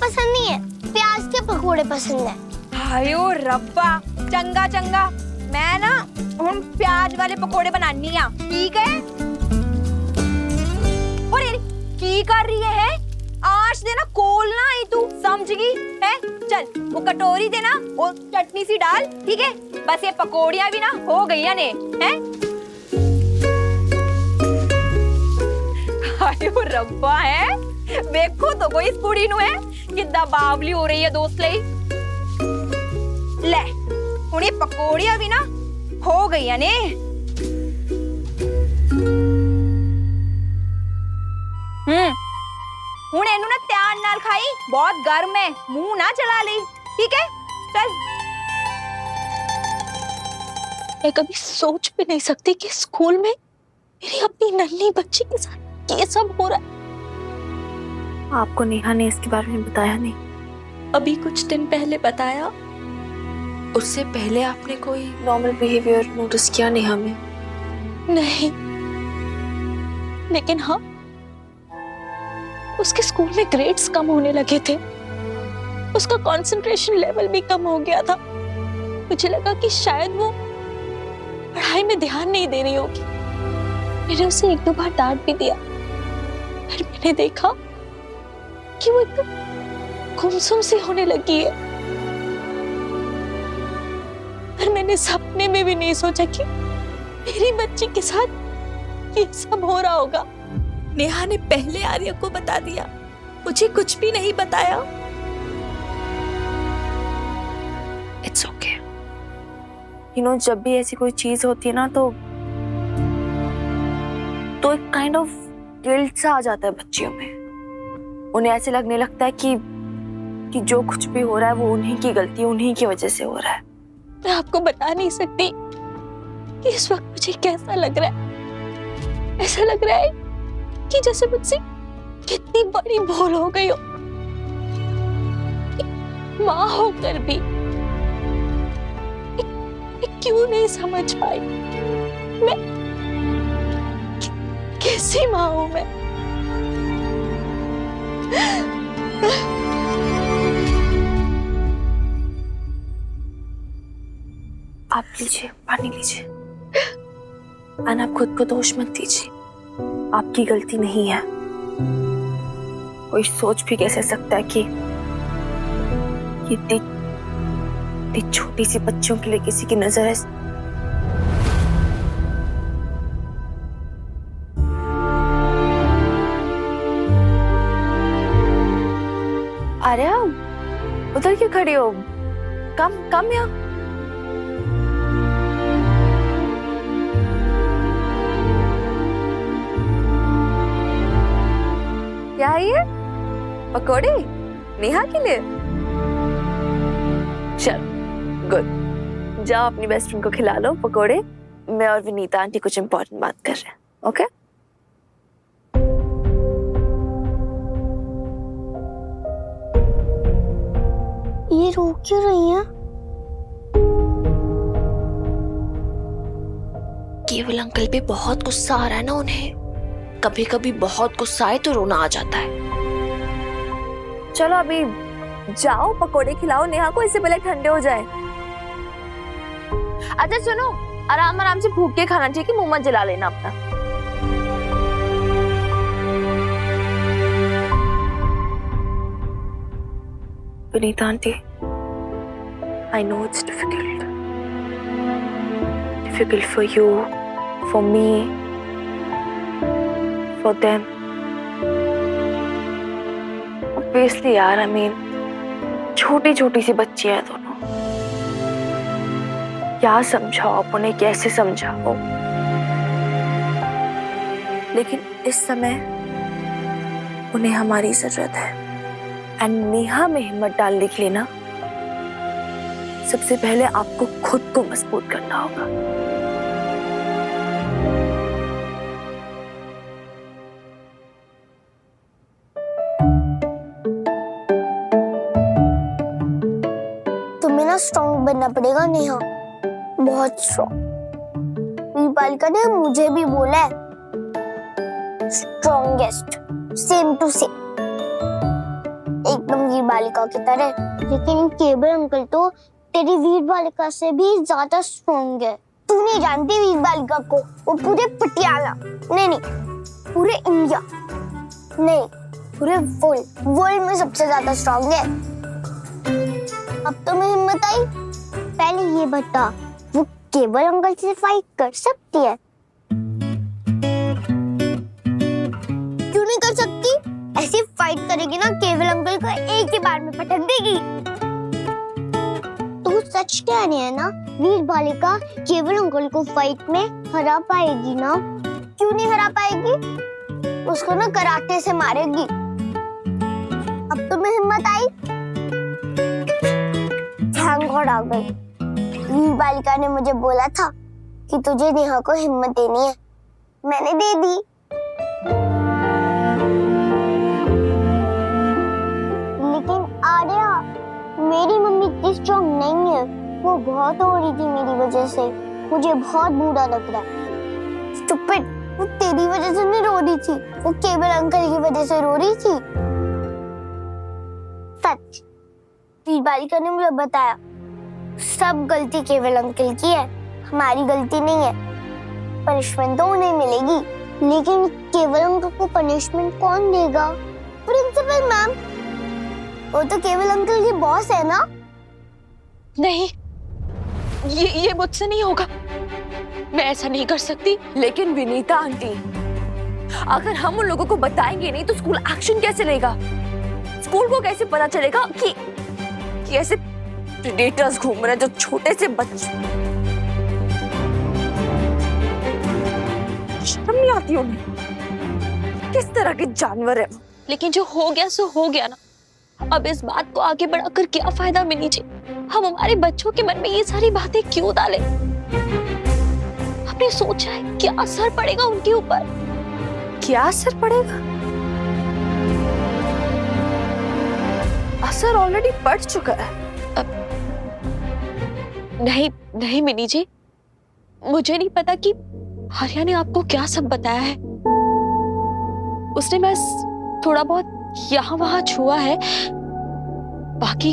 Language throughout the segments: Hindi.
पसंद नहीं है, प्याज के पकोड़े पसंद है। हायो रब्बा, चंगा चंगा, मैं ना हम प्याज वाले पकोड़े बनानी आ, ठीक है? और ये की कर रही है? आज देना कोल ना आई तू, समझ गई है? चल वो कटोरी देना और चटनी सी डाल, ठीक है? बस ये पकोड़ियां भी ना हो गई ने, हैं? हायो रब्बा है, देखो तो कोई इस कुड़ी नु है कितना बावली हो रही है दोस्त लई। ले हुण ये पकोड़ियां भी ना हो गई ने। हुण इनू ना ध्यान नाल खाई, बहुत गर्म है, मुंह ना चला ली, ठीक है? चल। मैं कभी सोच भी नहीं सकती कि स्कूल में मेरी अपनी नन्ही बच्ची के साथ ये सब हो रहा है। आपको नेहा ने इसके बारे में बताया नहीं? अभी कुछ दिन पहले बताया। उससे पहले आपने कोई नॉर्मल बिहेवियर नोटिस किया नेहा में? नहीं, लेकिन हाँ, उसके स्कूल में ग्रेड्स कम होने लगे थे, उसका कंसंट्रेशन लेवल भी कम हो गया था। मुझे लगा कि शायद वो पढ़ाई में ध्यान नहीं दे रही होगी। मैंने उसे एक दो बार डांट भी दिया, फिर मैंने देखा कि वो एकदम गुमसुम सी होने लगी है। पर मैंने सपने में भी नहीं सोचा कि मेरी बच्ची के साथ ये सब हो रहा होगा। नेहा ने पहले आर्य को बता दिया, मुझे कुछ भी नहीं बताया। It's okay. यू नो, जब भी ऐसी कोई चीज होती है ना तो एक काइंड ऑफ गिल्ट सा आ जाता है बच्चियों में। उन्हें ऐसे लगने लगता है कि जो कुछ भी हो रहा है वो उन्हीं की गलती, उन्हीं की वजह से हो रहा है। मैं आपको बता नहीं सकती कि इस वक्त मुझे कैसा लग रहा है। ऐसा लग रहा है कि जैसे मुझसे कितनी बड़ी भूल हो गई हो। माँ होकर भी मैं क्यों नहीं समझ पाई मैं कैसी माँ हूं मैं। आप लीजिए, पानी लीजिए। और आप खुद को दोष मत दीजिए, आपकी गलती नहीं है। कोई सोच भी कैसे सकता है कि इतनी छोटी सी बच्चियों के लिए किसी की नजर है। आर्या, उधर क्यों खड़ी हो? कम यहाँ। क्या है ये? पकोड़े नेहा के लिए? चल गुड, जाओ अपनी बेस्ट फ्रेंड को खिला लो पकोड़े। मैं और विनीता आंटी कुछ इम्पोर्टेंट बात कर रहे हैं, ओके? ये रो क्यों रही है? केवल अंकल पे बहुत गुस्सा आ रहा है ना उन्हें। कभी कभी बहुत गुस्सा आए तो रोना आ जाता है। चलो अभी जाओ पकोड़े खिलाओ नेहा को, इससे पहले ठंडे हो जाए। अच्छा सुनो, आराम आराम से भूख के खाना, ठीक है? मुंह मत जला लेना अपना। Vinita aunty, I know it's difficult. Difficult for you, for me, for them. Obviously यार, I mean, छोटी छोटी सी बच्ची है दोनों। क्या समझाओ आप उन्हें, कैसे समझाओ? लेकिन इस समय उन्हें हमारी जरूरत है। एंड नेहा में हिम्मत डालने के लिए ना सबसे पहले आपको खुद को मजबूत करना होगा। तुम्हें ना स्ट्रॉन्ग बनना पड़ेगा नेहा, बहुत स्ट्रॉन्ग। बालिका ने मुझे भी बोला है, स्ट्रॉन्गेस्ट, सेम टू सेम, एकदम वीर बालिका की तरह, लेकिन केवल अंकल तो तेरी वीर बालिका से भी ज्यादा स्ट्रॉन्ग है। तू नहीं जानती वीर बालिका को, वो पूरे पटियाला नहीं पूरे इंडिया नहीं पूरे वर्ल्ड में सबसे ज्यादा स्ट्रॉन्ग है। अब तो मैं हिम्मत आई। पहले ये बता, वो केवल अंकल से फाइट कर सकती है? क्यों नहीं कर सकती? ऐसी फाइट करेगी ना, केवल अंकल को एक ही बार में पटक देगी। तू सच कह रही है ना, वीर बालिका केवल अंकल को फाइट में हरा पाएगी ना? क्यों नहीं हरा पाएगी? उसको ना कराटे से मारेगी। अब तो मैं हिम्मत आई। थैंक गॉड आ गई। वीर बालिका ने मुझे बोला था कि तुझे नेहा को हिम्मत देनी है, मैंने दे दी। लेकिन आर्या, मेरी मम्मी इतनी स्ट्रॉन्ग नहीं है, वो बहुत रो रही थी मेरी वजह से, मुझे बहुत बुरा लग रहा है। स्टूपिड, वो तेरी वजह से नहीं रो रही थी, वो केवल अंकल की वजह से रो रही थी। सच, वीर बालिका ने मुझे बताया सब गलती केवल अंकल की है, हमारी गलती नहीं है। पनिशमेंट तो उन्हें मिलेगी, लेकिन केवल अंकल को पनिशमेंट कौन देगा? Principal ma'am. वो तो केवल अंकल की बॉस है ना? नहीं, ये मुझसे नहीं होगा, मैं ऐसा नहीं कर सकती। लेकिन विनीता आंटी, अगर हम उन लोगों को बताएंगे नहीं तो स्कूल एक्शन कैसे लेगा? स्कूल को कैसे पता चलेगा कि ऐसे प्रेडेटर्स घूम रहे हैं जो छोटे से बच्चे? शर्म नहीं आती उन्हें? किस तरह के जानवर है? लेकिन जो हो गया सो हो गया ना, अब इस बात को आगे बढ़ाकर क्या फायदा मिनी जी? हम हमारे बच्चों के मन में ये सारी बातें क्यों डालें? आपने सोचा है क्या असर पड़ेगा उनके ऊपर? क्या असर पड़ेगा? असर ऑलरेडी पड़ चुका है। नहीं मिनी जी, मुझे नहीं पता कि आर्या ने आपको क्या सब बताया है। उसने बस थोड़ा बहुत यहाँ वहां छुआ है, बाकी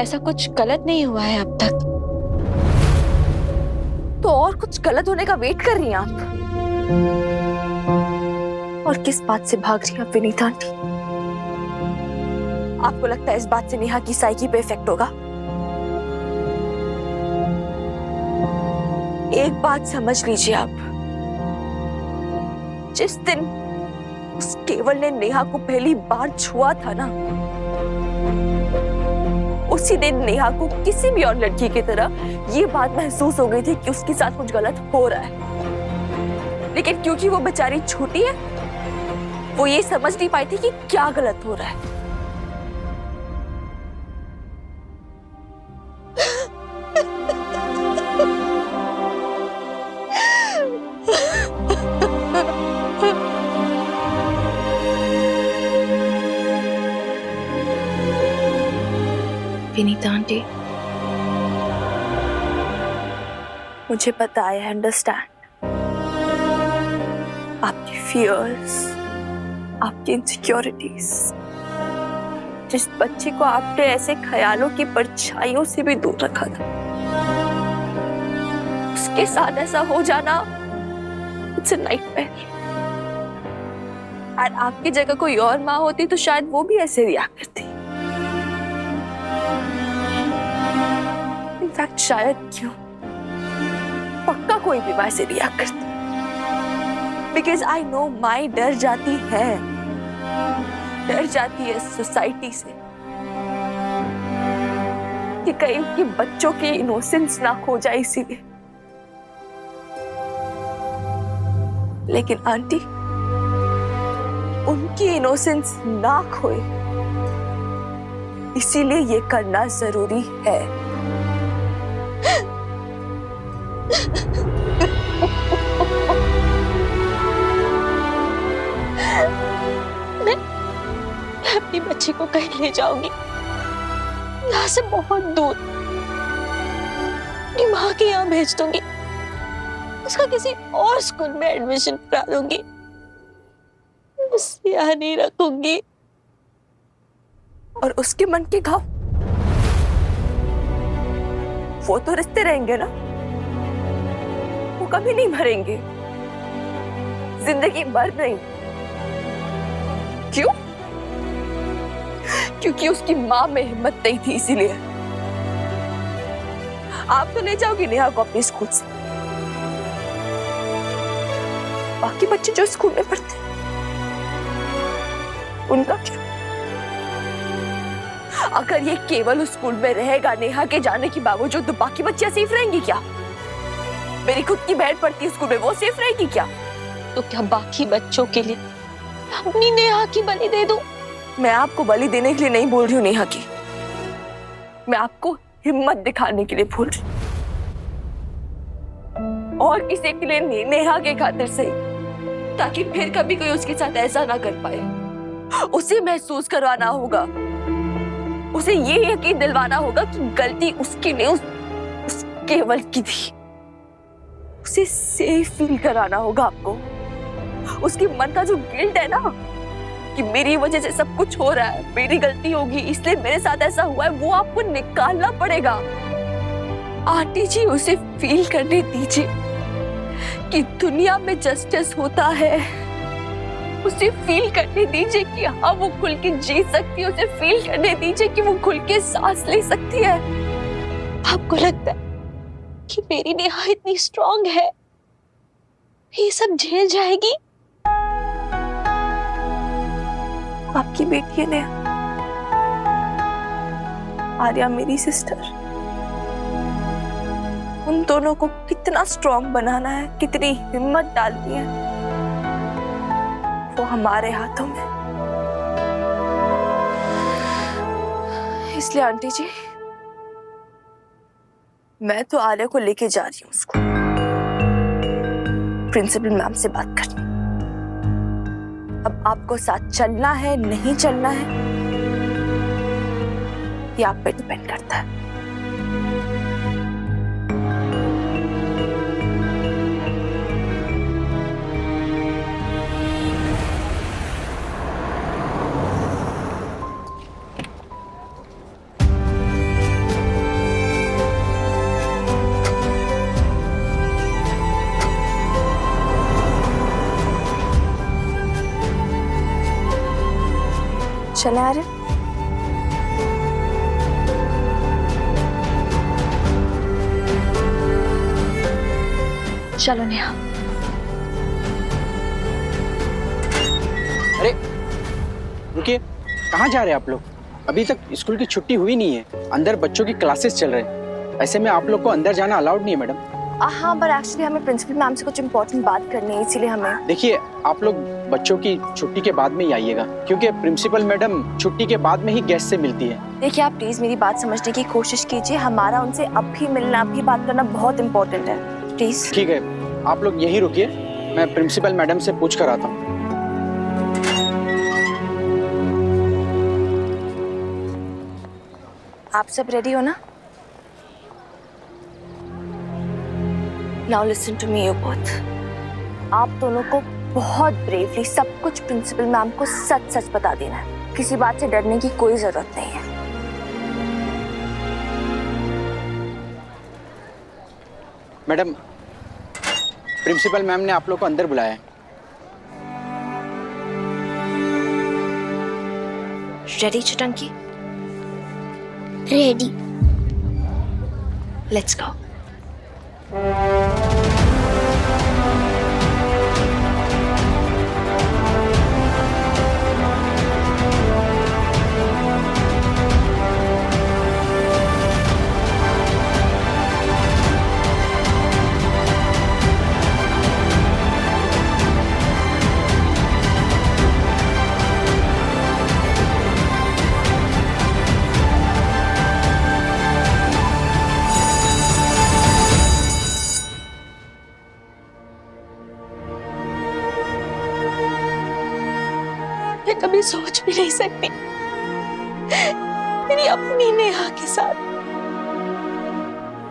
ऐसा कुछ गलत नहीं हुआ है अब तक। तो और कुछ गलत होने का वेट कर रही हैं आप? और किस बात से भाग रही हैं आप विनीता आंटी? आपको लगता है इस बात से नेहा की साइकी पे इफेक्ट होगा? एक बात समझ लीजिए आप, जिस दिन उस केवल ने नेहा को पहली बार छुआ था ना, उसी दिन नेहा को किसी भी और लड़की की तरह ये बात महसूस हो गई थी कि उसके साथ कुछ गलत हो रहा है। लेकिन क्योंकि वो बेचारी छोटी है, वो ये समझ नहीं पाई थी कि क्या गलत हो रहा है। विनीता आंटी, मुझे पता है, आई अंडरस्टैंड आपकी फियर्स, आपकी इनसिक्योरिटीज। जिस बच्चे को आपने ऐसे ख्यालों की परछाइयों से भी दूर रखा था, उसके साथ ऐसा हो जाना इट्स अ नाइटमेयर। और आपकी जगह कोई और माँ होती तो शायद वो भी ऐसे रिएक्ट करती। इनफैक्ट शायद क्यों, पक्का कोई भी माँ से रिएक्ट करती। बिकॉज आई नो माई डर जाती है सोसाइटी से कि कहीं उनके बच्चों की इनोसेंस ना खो जाए इसीलिए। लेकिन आंटी, उनकी इनोसेंस ना खोए इसीलिए ये करना जरूरी है। मैं अपनी बच्ची को कहीं ले जाऊंगी, यहाँ से बहुत दूर, अपनी माँ के यहाँ भेज दूंगी, उसका किसी और स्कूल में एडमिशन करा दूंगी, उसे यहाँ नहीं रखूंगी। और उसके मन के घाव, वो तो रिश्ते रहेंगे ना, वो कभी नहीं भरेंगे, जिंदगी भर नहीं। क्यों? क्योंकि उसकी माँ में हिम्मत नहीं थी, इसीलिए। आप तो ले जाओगी नेहा को अपने स्कूल से, बाकी बच्चे जो स्कूल में पढ़ते उनका क्या? अगर ये केवल उस स्कूल में रहेगा नेहा के जाने के बावजूद, तो बाकी बच्चियां सेफ रहेंगी क्या? मेरी खुद की बहन पढ़ती है स्कूल में, वो सेफ रहेगी क्या? तो क्या बाकी बच्चों के लिए अपनी नेहा की बलि दे दूं? मैं आपको बलि देने के लिए नहीं बोल रही हूँ नेहा की, मैं आपको हिम्मत दिखाने के लिए बोल रही हूँ। और किसी के लिए नहीं, नेहा के खातिर सही, ताकि फिर कभी कोई उसके साथ ऐसा ना कर पाए। उसे महसूस करवाना होगा, उसे ये यकीन दिलवाना होगा कि गलती उसकी नहीं, उस केवल की थी। उसे सेफ फील कराना होगा आपको। उसके मन का जो गिल्ट है ना कि मेरी वजह से सब कुछ हो रहा है, मेरी गलती होगी इसलिए मेरे साथ ऐसा हुआ है, वो आपको निकालना पड़ेगा। आंटी जी, उसे फील करने दीजिए कि दुनिया में जस्टिस होता है। उसे फील करने दीजिए कि हाँ, वो खुल के जी सकती है। उसे फील करने दीजिए कि वो खुल के सांस ले सकती है। आपको लगता है कि मेरी नेहा इतनी स्ट्रांग है, ये सब झेल जाएगी? आपकी बेटी है नेहा, आर्या मेरी सिस्टर। उन दोनों को कितना स्ट्रांग बनाना है, कितनी हिम्मत डालनी है, वो हमारे हाथों में। इसलिए आंटी जी, मैं तो आर्या को लेके जा रही हूँ उसको प्रिंसिपल मैम से बात करने। अब आपको साथ चलना है नहीं चलना है, ये आप पे डिपेंड करता है। चले आ रहे? चलो नेहा। अरे रुकिए, कहाँ जा रहे हैं आप लोग? अभी तक स्कूल की छुट्टी हुई नहीं है, अंदर बच्चों की क्लासेस चल रहे हैं। ऐसे में आप लोग को अंदर जाना अलाउड नहीं है मैडम। हाँ, पर एक्चुअली हमें प्रिंसिपल मैम से कुछ इम्पोर्टेंट बात करनी है, इसीलिए हमें। देखिए, आप लोग बच्चों की छुट्टी के बाद में ही आइएगा, क्योंकि प्रिंसिपल मैडम छुट्टी के बाद में ही गेस्ट से मिलती है। देखिए, आप प्लीज मेरी बात समझने की कोशिश कीजिए। हमारा उनसे अभी मिलना, अभी बात करना बहुत इम्पोर्टेंट है, प्लीज। ठीक है, आप लोग यहीं रुकिए, मैं प्रिंसिपल मैडम से पूछ कर आता हूँ। आप सब रेडी हो ना? Now listen to me, you both. आप दोनों को बहुत ब्रेवली सब कुछ प्रिंसिपल मैम को सच सच बता देना है। किसी बात से डरने की कोई जरूरत नहीं है। मैडम, प्रिंसिपल मैम ने आप लोग को अंदर बुलाया है। रेडी चटंकी? रेडी। Let's go. मैं कभी सोच भी नहीं सकती मेरी अपनी नेहा के साथ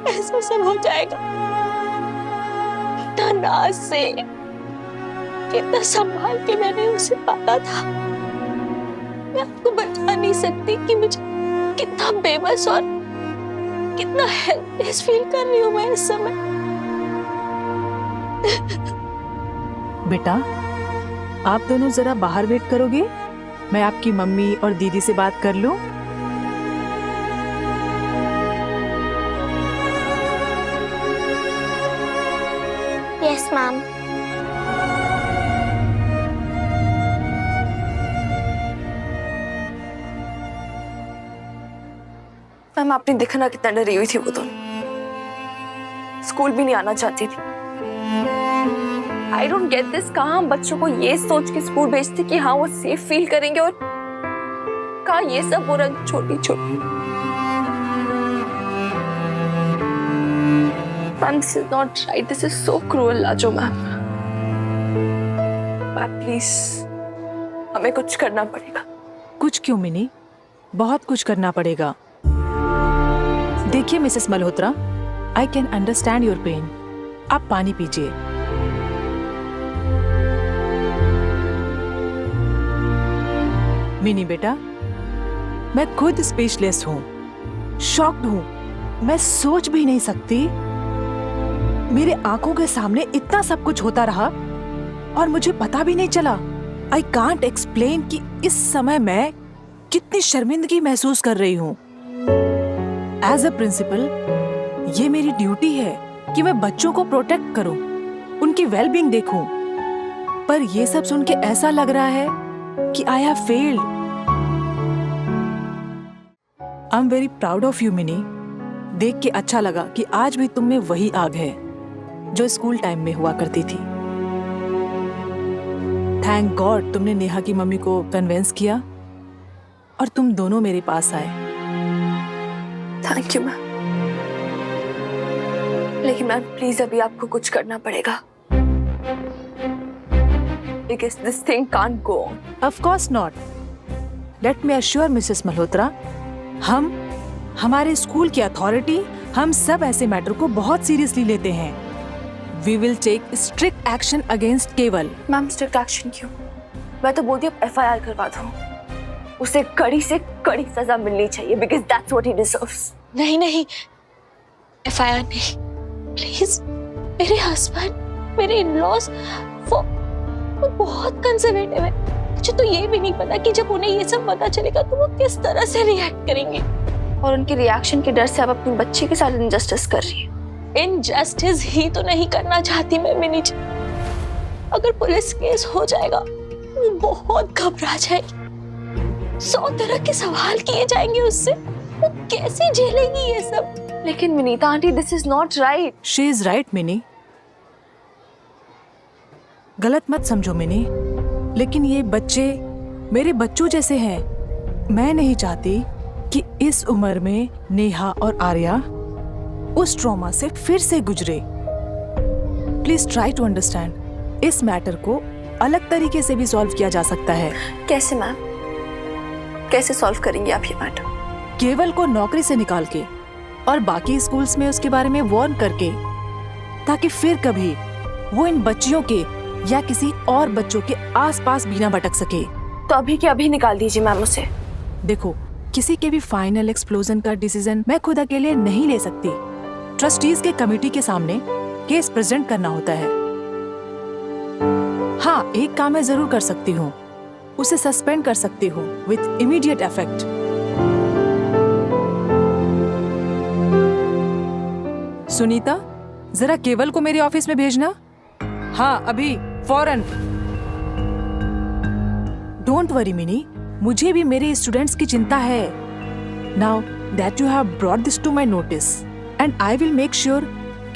ऐसा सब हो जाएगा। इतना नाज से, कितना संभाल के मैंने उसे पाला था, मैं आपको बता नहीं सकती कि मुझे कितना बेबस और कितना हेल्पलेस फील कर रही हूँ मैं इस समय। बेटा, आप दोनों जरा बाहर वेट करोगे? मैं आपकी मम्मी और दीदी से बात कर लूं? Yes ma'am. मैम आपने देखा ना कितना डरी हुई थी वो दोनों, स्कूल भी नहीं आना चाहती थी। आई डोंट गेट दिस, कहाँ हम बच्चों को ये सोच के स्कूल भेजते कि हाँ वो सेफ फील करेंगे, और कहाँ ये सब हो रहा छोटी छोटी। Ma'am this is not right, this is so cruel Lajo ma'am. Ma'am please हमें कुछ करना पड़ेगा। कुछ क्यों मिनी, बहुत कुछ करना पड़ेगा। देखिए Mrs Malhotra, I can understand your pain. आप पानी पीजिए। मिनी बेटा, मैं खुद स्पीचलेस हूँ, शॉक्ड हूँ। मैं सोच भी नहीं सकती, मेरे आंखों के सामने इतना सब कुछ होता रहा और मुझे पता भी नहीं चला। आई कांट एक्सप्लेन कि इस समय मैं कितनी शर्मिंदगी महसूस कर रही हूँ। एज अ प्रिंसिपल, ये मेरी ड्यूटी है कि मैं बच्चों को प्रोटेक्ट करूं, उनकी वेलबींग देखूं। पर ये सब सुन के ऐसा लग रहा है कि I have failed. I am very proud of you mini. देख के अच्छा लगा कि आज भी तुम में वही आग है जो स्कूल टाइम में हुआ करती थी। थैंक गॉड तुमने नेहा की मम्मी को कन्विंस किया और तुम दोनों मेरे पास आए। थैंक यू मैम, लेकिन मैम प्लीज अभी आपको कुछ करना पड़ेगा, because this thing can't go on. Of course not. Let me assure Mrs. Malhotra, हमारे स्कूल की अथॉरिटी, हम सब ऐसे मैटर को बहुत सीरियसली लेते हैं। We will take strict action against केवल। मैम स्ट्रिक्ट एक्शन क्यों? मैं तो बोलती हूँ FIR करवा दो, उसे कड़ी से कड़ी सजा मिलनी चाहिए, because that's what he deserves. नहीं नहीं, FIR नहीं, प्लीज। मेरे हस्बैंड, मेरे इन-लॉज वो बहुत कंजर्वेटिव है। मुझे तो ये भी नहीं पता कि जब उन्हें ये सब पता चलेगा तो वो किस तरह से रिएक्ट करेंगे। और उनके रिएक्शन के डर से आप अपनी बच्ची के साथ इनजस्टिस कर रही हैं। इनजस्टिस ही तो नहीं करना चाहती मैं मिनी जी। अगर पुलिस केस हो जाएगा वो बहुत घबरा जाएगी, 100 तरह के सवाल किए जाएंगे उससे, वो कैसे झेलेगी ये सब। लेकिन Vinita aunty, this is not right. She is right mini, गलत मत समझो मिनी, लेकिन ये बच्चे मेरे बच्चों जैसे हैं। मैं नहीं चाहती कि इस उम्र में नेहा और आर्या उस ट्रॉमा से फिर से गुजरे। Please try to understand. इस मैटर को अलग तरीके से भी सॉल्व किया जा सकता है। कैसे मैम, कैसे सॉल्व करेंगे आप ये मैटर? केवल को नौकरी से निकाल के और बाकी स्कूल्स में उसके बारे में वार्न करके, ताकि फिर कभी वो इन बच्चियों के या किसी और बच्चों के आसपास भी ना भटक सके। तो अभी के अभी निकाल दीजिए मैम उसे। देखो, किसी के भी फाइनल एक्सप्लोजन का डिसीजन मैं खुद अकेले नहीं ले सकती। ट्रस्टीज के कमेटी के सामने केस प्रेजेंट करना होता है। हाँ, एक काम मैं जरूर कर सकती हूँ, उसे सस्पेंड कर सकती हूँ विथ इमीडिएट इफेक्ट। सुनीता, जरा केवल को मेरे ऑफिस में भेजना। हाँ, अभी फौरन। डोंट वरी मिनी, मुझे भी मेरे स्टूडेंट्स की चिंता है। Now that you have brought this to my notice and I will make sure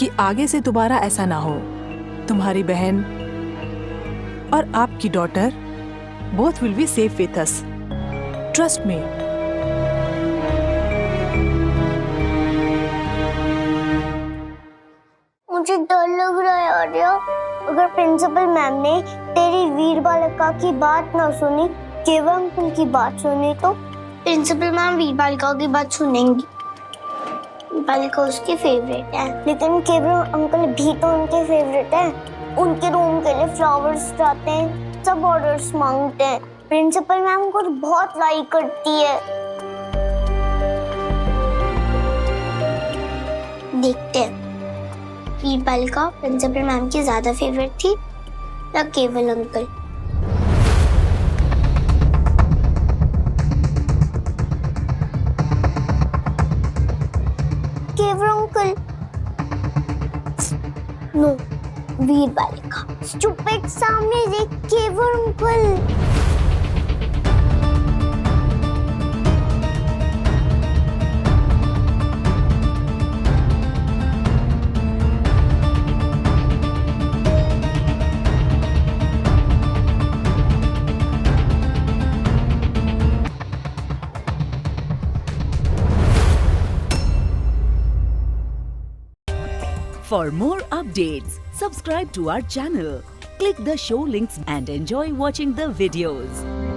कि आगे से दोबारा ऐसा ना हो। तुम्हारी बहन और आपकी daughter both will be safe with us, trust me. मुझे डर लग रहा है आर्या, अगर प्रिंसिपल मैम ने तेरी वीर बालिका की बात ना सुनी, केवल अंकल की बात सुनी, तो प्रिंसिपल मैम वीर बालिका की बात सुनेंगी। वीर बालिका उसकी फेवरेट है, लेकिन केवल अंकल भी तो उनके फेवरेट है। उनके रूम के लिए फ्लावर्स जाते हैं, सब ऑर्डर्स मांगते हैं। प्रिंसिपल मैम को बहुत लाइक करती है। देखते हैं वीरबाल का प्रिंसिपल मैम की ज्यादा फेवरेट थी या केवल अंकल। केवल अंकल। नो, वीरबाल का। स्टूपिड, सामने देख, केवल uncle. For more updates, subscribe to our channel, click the show links and enjoy watching the videos.